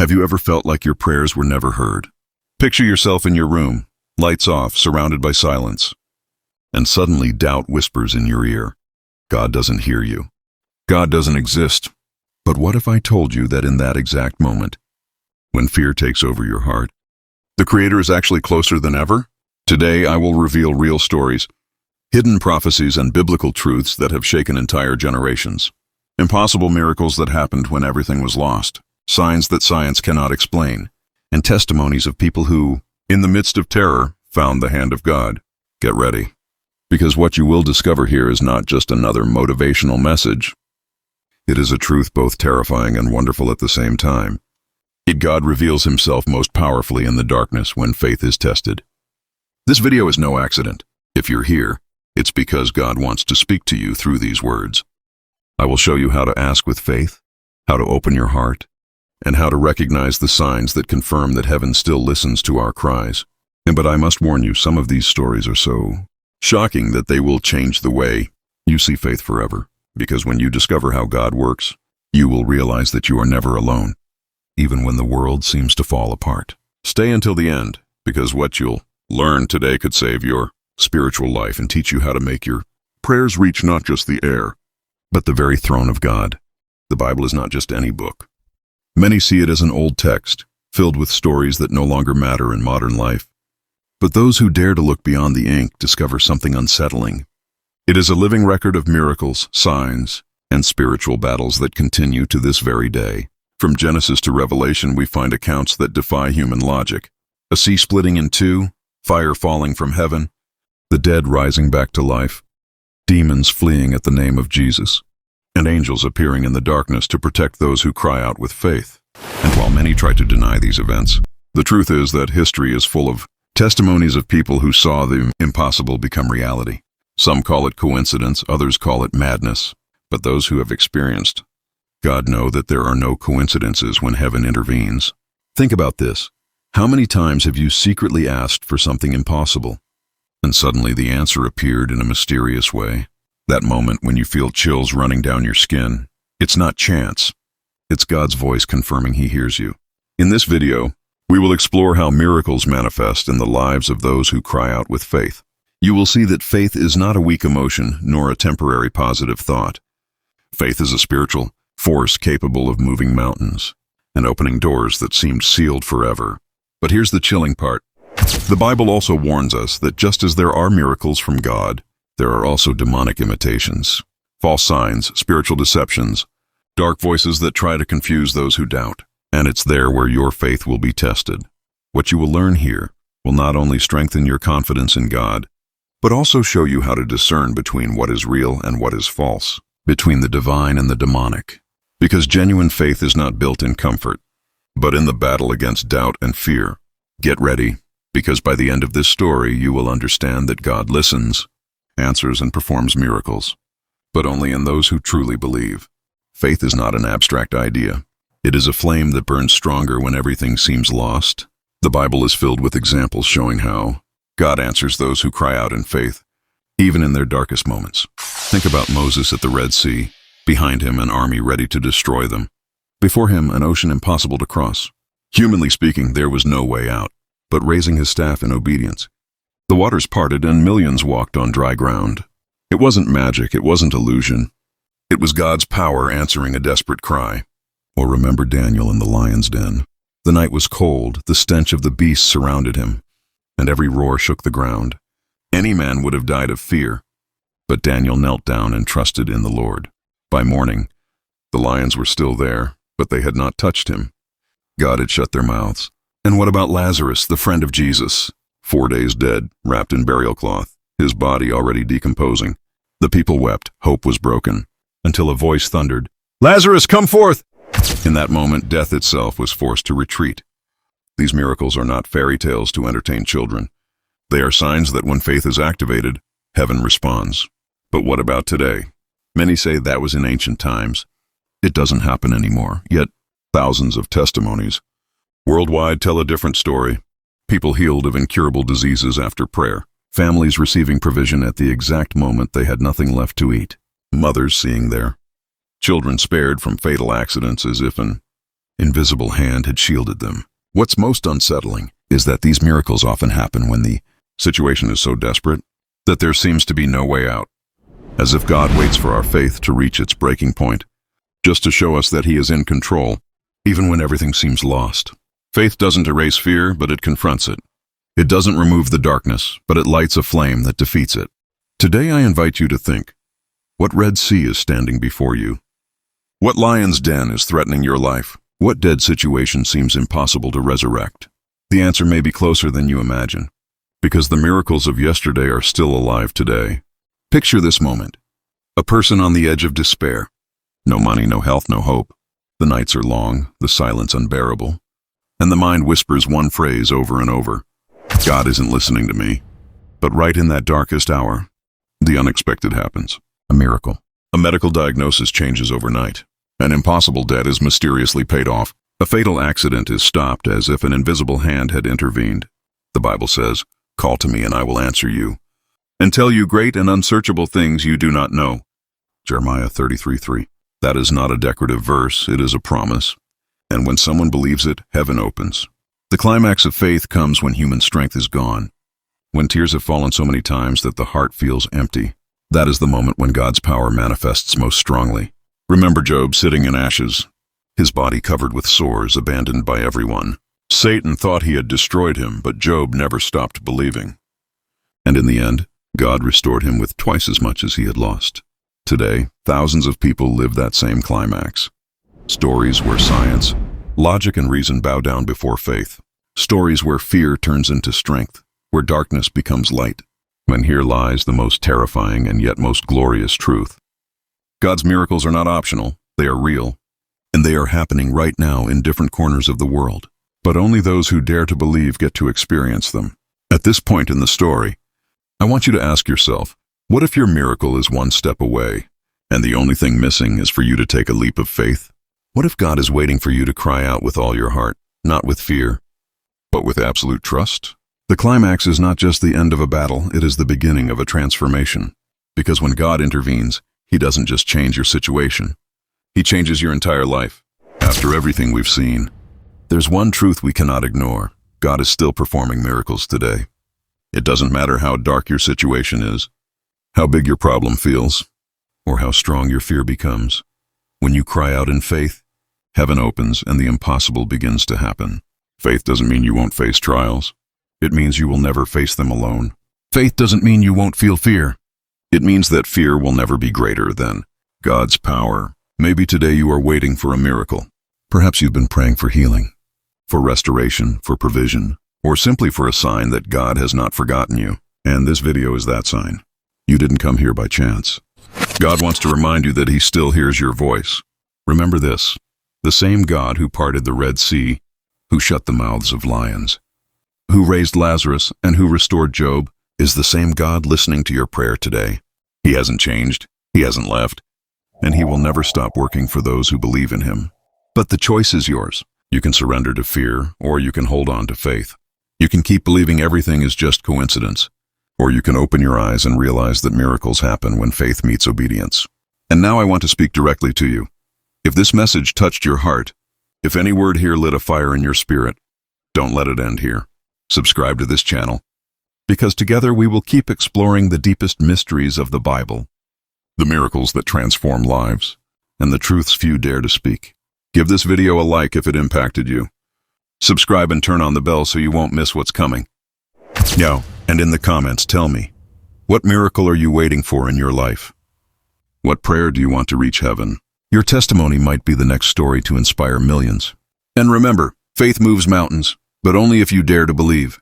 Have you ever felt like your prayers were never heard? Picture yourself in your room, lights off, surrounded by silence. And suddenly doubt whispers in your ear. God doesn't hear you. God doesn't exist. But what if I told you that in that exact moment, when fear takes over your heart, the Creator is actually closer than ever? Today I will reveal real stories, hidden prophecies and biblical truths that have shaken entire generations. Impossible miracles that happened when everything was lost, signs that science cannot explain, and testimonies of people who, in the midst of terror, found the hand of God. Get ready, because what you will discover here is not just another motivational message. It is a truth both terrifying and wonderful at the same time. God reveals himself most powerfully in the darkness when faith is tested. This video is no accident. If you're here, it's because God wants to speak to you through these words. I will show you how to ask with faith, how to open your heart, and how to recognize the signs that confirm that heaven still listens to our cries. But I must warn you, some of these stories are so shocking that they will change the way you see faith forever. Because when you discover how God works, you will realize that you are never alone, even when the world seems to fall apart. Stay until the end, because what you'll learn today could save your spiritual life and teach you how to make your prayers reach not just the air, but the very throne of God. The Bible is not just any book. Many see it as an old text, filled with stories that no longer matter in modern life. But those who dare to look beyond the ink discover something unsettling. It is a living record of miracles, signs, and spiritual battles that continue to this very day. From Genesis to Revelation, we find accounts that defy human logic. A sea splitting in two, fire falling from heaven, the dead rising back to life, demons fleeing at the name of Jesus, and angels appearing in the darkness to protect those who cry out with faith. And while many try to deny these events, the truth is that history is full of testimonies of people who saw the impossible become reality. Some call it coincidence, others call it madness, but those who have experienced God know that there are no coincidences when heaven intervenes. Think about this. How many times have you secretly asked for something impossible, and suddenly the answer appeared in a mysterious way? That moment when you feel chills running down your skin, it's not chance. It's God's voice confirming He hears you. In this video, we will explore how miracles manifest in the lives of those who cry out with faith. You will see that faith is not a weak emotion nor a temporary positive thought. Faith is a spiritual force capable of moving mountains and opening doors that seemed sealed forever. But here's the chilling part. The Bible also warns us that just as there are miracles from God, there are also demonic imitations, false signs, spiritual deceptions, dark voices that try to confuse those who doubt. And it's there where your faith will be tested. What you will learn here will not only strengthen your confidence in God, but also show you how to discern between what is real and what is false, between the divine and the demonic. Because genuine faith is not built in comfort, but in the battle against doubt and fear. Get ready, because by the end of this story you will understand that God listens, answers, and performs miracles, but only in those who truly believe. Faith is not an abstract idea. It is a flame that burns stronger when everything seems lost. The Bible is filled with examples showing how God answers those who cry out in faith, even in their darkest moments. Think about Moses at the Red Sea. Behind him, an army ready to destroy them. Before him, an ocean impossible to cross. Humanly speaking, there was no way out, but raising his staff in obedience, the waters parted and millions walked on dry ground. It wasn't magic, it wasn't illusion. It was God's power answering a desperate cry. Or remember Daniel in the lion's den. The night was cold, the stench of the beasts surrounded him, and every roar shook the ground. Any man would have died of fear, but Daniel knelt down and trusted in the Lord. By morning, the lions were still there, but they had not touched him. God had shut their mouths. And what about Lazarus, the friend of Jesus? 4 days dead, wrapped in burial cloth, his body already decomposing. The people wept, hope was broken, until a voice thundered, "Lazarus, come forth!" In that moment, death itself was forced to retreat. These miracles are not fairy tales to entertain children. They are signs that when faith is activated, heaven responds. But what about today? Many say that was in ancient times. It doesn't happen anymore, yet thousands of testimonies worldwide tell a different story. People healed of incurable diseases after prayer. Families receiving provision at the exact moment they had nothing left to eat. Mothers seeing their children spared from fatal accidents as if an invisible hand had shielded them. What's most unsettling is that these miracles often happen when the situation is so desperate that there seems to be no way out, as if God waits for our faith to reach its breaking point, just to show us that He is in control, even when everything seems lost. Faith doesn't erase fear, but it confronts it. It doesn't remove the darkness, but it lights a flame that defeats it. Today I invite you to think, what Red Sea is standing before you? What lion's den is threatening your life? What dead situation seems impossible to resurrect? The answer may be closer than you imagine, because the miracles of yesterday are still alive today. Picture this moment. A person on the edge of despair. No money, no health, no hope. The nights are long, the silence unbearable, and the mind whispers one phrase over and over. God isn't listening to me. But right in that darkest hour, the unexpected happens. A miracle. A medical diagnosis changes overnight. An impossible debt is mysteriously paid off. A fatal accident is stopped as if an invisible hand had intervened. The Bible says, "Call to me and I will answer you, and tell you great and unsearchable things you do not know." Jeremiah 33:3. That is not a decorative verse, it is a promise. And when someone believes it, heaven opens. The climax of faith comes when human strength is gone, when tears have fallen so many times that the heart feels empty. That is the moment when God's power manifests most strongly. Remember Job sitting in ashes, his body covered with sores, abandoned by everyone. Satan thought he had destroyed him, but Job never stopped believing. And in the end, God restored him with twice as much as he had lost. Today, thousands of people live that same climax. Stories where science, logic, and reason bow down before faith. Stories where fear turns into strength, where darkness becomes light. And here lies the most terrifying and yet most glorious truth. God's miracles are not optional, they are real, and they are happening right now in different corners of the world. But only those who dare to believe get to experience them. At this point in the story, I want you to ask yourself, what if your miracle is one step away, and the only thing missing is for you to take a leap of faith? What if God is waiting for you to cry out with all your heart, not with fear, but with absolute trust? The climax is not just the end of a battle, it is the beginning of a transformation. Because when God intervenes, He doesn't just change your situation. He changes your entire life. After everything we've seen, there's one truth we cannot ignore. God is still performing miracles today. It doesn't matter how dark your situation is, how big your problem feels, or how strong your fear becomes. When you cry out in faith, heaven opens and the impossible begins to happen. Faith doesn't mean you won't face trials. It means you will never face them alone. Faith doesn't mean you won't feel fear. It means that fear will never be greater than God's power. Maybe today you are waiting for a miracle. Perhaps you've been praying for healing, for restoration, for provision, or simply for a sign that God has not forgotten you. And this video is that sign. You didn't come here by chance. God wants to remind you that He still hears your voice. Remember this, the same God who parted the Red Sea, who shut the mouths of lions, who raised Lazarus, and who restored Job, is the same God listening to your prayer today. He hasn't changed, He hasn't left, and He will never stop working for those who believe in Him. But the choice is yours. You can surrender to fear, or you can hold on to faith. You can keep believing everything is just coincidence, or you can open your eyes and realize that miracles happen when faith meets obedience. And now I want to speak directly to you. If this message touched your heart, if any word here lit a fire in your spirit, don't let it end here. Subscribe to this channel, because together we will keep exploring the deepest mysteries of the Bible, the miracles that transform lives, and the truths few dare to speak. Give this video a like if it impacted you. Subscribe and turn on the bell so you won't miss what's coming. Now, and in the comments, tell me, what miracle are you waiting for in your life? What prayer do you want to reach heaven? Your testimony might be the next story to inspire millions. And remember, faith moves mountains, but only if you dare to believe.